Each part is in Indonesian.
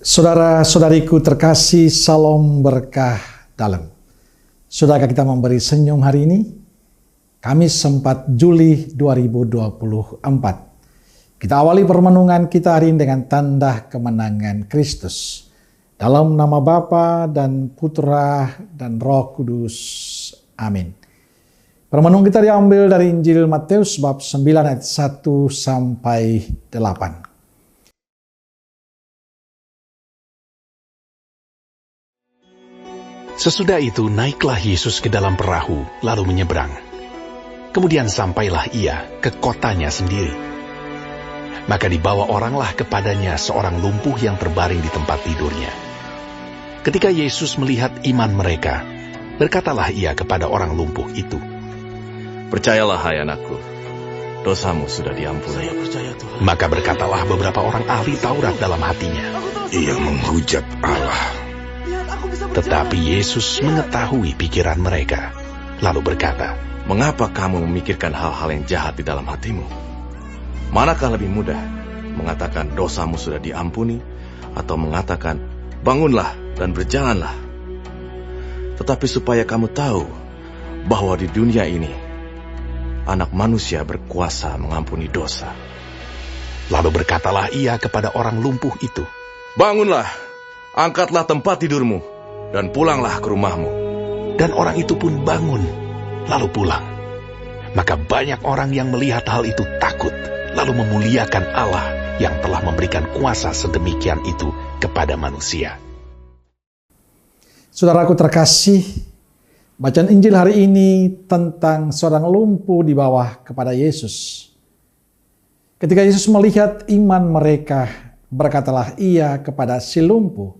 Saudara-saudariku terkasih, salam berkah dalam. Sudahkah kita memberi senyum hari ini? Kamis 4 Juli 2024. Kita awali permenungan kita hari ini dengan tanda kemenangan Kristus. Dalam nama Bapa dan Putra dan Roh Kudus. Amin. Permenung kita diambil dari Injil Matius bab 9 ayat 1 sampai 8. Sesudah itu naiklah Yesus ke dalam perahu, lalu menyeberang. Kemudian sampailah ia ke kotanya sendiri. Maka dibawa oranglah kepadanya seorang lumpuh yang terbaring di tempat tidurnya. Ketika Yesus melihat iman mereka, berkatalah ia kepada orang lumpuh itu, "Percayalah, hai anakku, dosamu sudah diampuni." Saya percaya, Tuhan. Maka berkatalah beberapa orang ahli Taurat dalam hatinya, "Ia menghujat Allah." Tetapi Yesus mengetahui pikiran mereka, lalu berkata, "Mengapa kamu memikirkan hal-hal yang jahat di dalam hatimu? Manakah lebih mudah, mengatakan dosamu sudah diampuni, atau mengatakan bangunlah dan berjalanlah? Tetapi supaya kamu tahu bahwa di dunia ini Anak Manusia berkuasa mengampuni dosa." Lalu berkatalah ia kepada orang lumpuh itu, "Bangunlah, angkatlah tempat tidurmu, dan pulanglah ke rumahmu." Dan orang itu pun bangun, lalu pulang. Maka banyak orang yang melihat hal itu takut, lalu memuliakan Allah yang telah memberikan kuasa sedemikian itu kepada manusia. Saudaraku terkasih, bacaan Injil hari ini tentang seorang lumpuh dibawa kepada Yesus. Ketika Yesus melihat iman mereka, berkatalah ia kepada si lumpuh,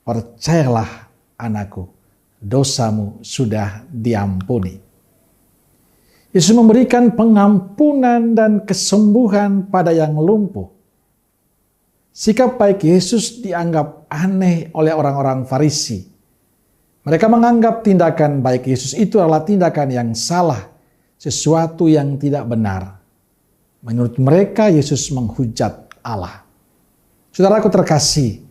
"Percayalah anakku, dosamu sudah diampuni." Yesus memberikan pengampunan dan kesembuhan pada yang lumpuh. Sikap baik Yesus dianggap aneh oleh orang-orang Farisi. Mereka menganggap tindakan baik Yesus itu adalah tindakan yang salah, sesuatu yang tidak benar. Menurut mereka, Yesus menghujat Allah. Saudaraku terkasih,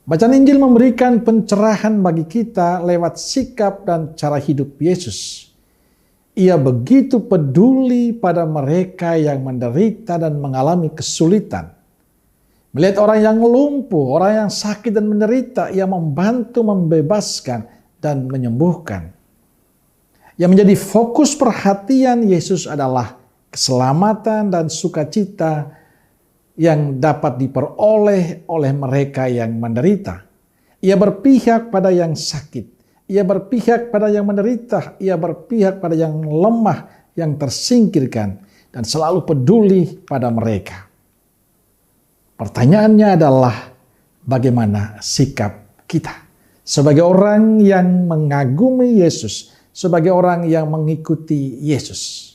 bacaan Injil memberikan pencerahan bagi kita lewat sikap dan cara hidup Yesus. Ia begitu peduli pada mereka yang menderita dan mengalami kesulitan. Melihat orang yang lumpuh, orang yang sakit dan menderita, ia membantu membebaskan dan menyembuhkan. Yang menjadi fokus perhatian Yesus adalah keselamatan dan sukacita yang dapat diperoleh oleh mereka yang menderita. Ia berpihak pada yang sakit. Ia berpihak pada yang menderita. Ia berpihak pada yang lemah, yang tersingkirkan, dan selalu peduli pada mereka. Pertanyaannya adalah bagaimana sikap kita sebagai orang yang mengagumi Yesus, sebagai orang yang mengikuti Yesus.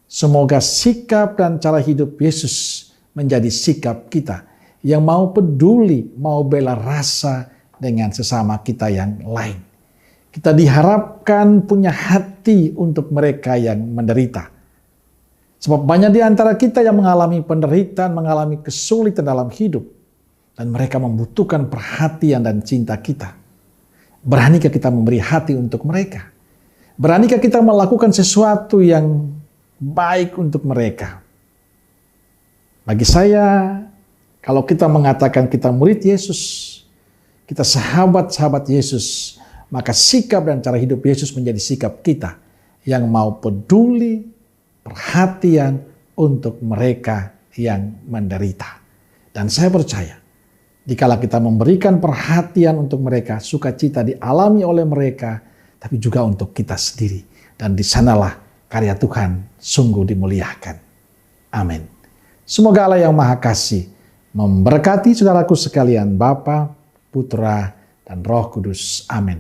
Semoga sikap dan cara hidup Yesus menjadi sikap kita yang mau peduli, mau bela rasa dengan sesama kita yang lain. Kita diharapkan punya hati untuk mereka yang menderita. Sebab banyak di antara kita yang mengalami penderitaan, mengalami kesulitan dalam hidup. Dan mereka membutuhkan perhatian dan cinta kita. Beranikah kita memberi hati untuk mereka? Beranikah kita melakukan sesuatu yang baik untuk mereka? Bagi saya, kalau kita mengatakan kita murid Yesus, kita sahabat-sahabat Yesus, maka sikap dan cara hidup Yesus menjadi sikap kita yang mau peduli, perhatian untuk mereka yang menderita. Dan saya percaya, dikala kita memberikan perhatian untuk mereka, sukacita dialami oleh mereka, tapi juga untuk kita sendiri. Dan di sanalah karya Tuhan sungguh dimuliakan. Amin. Semoga Allah yang Maha Kasih memberkati saudaraku sekalian, Bapa, Putra, dan Roh Kudus. Amin.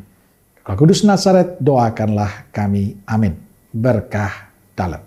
Roh Kudus Nazaret, doakanlah kami. Amin. Berkah dalam.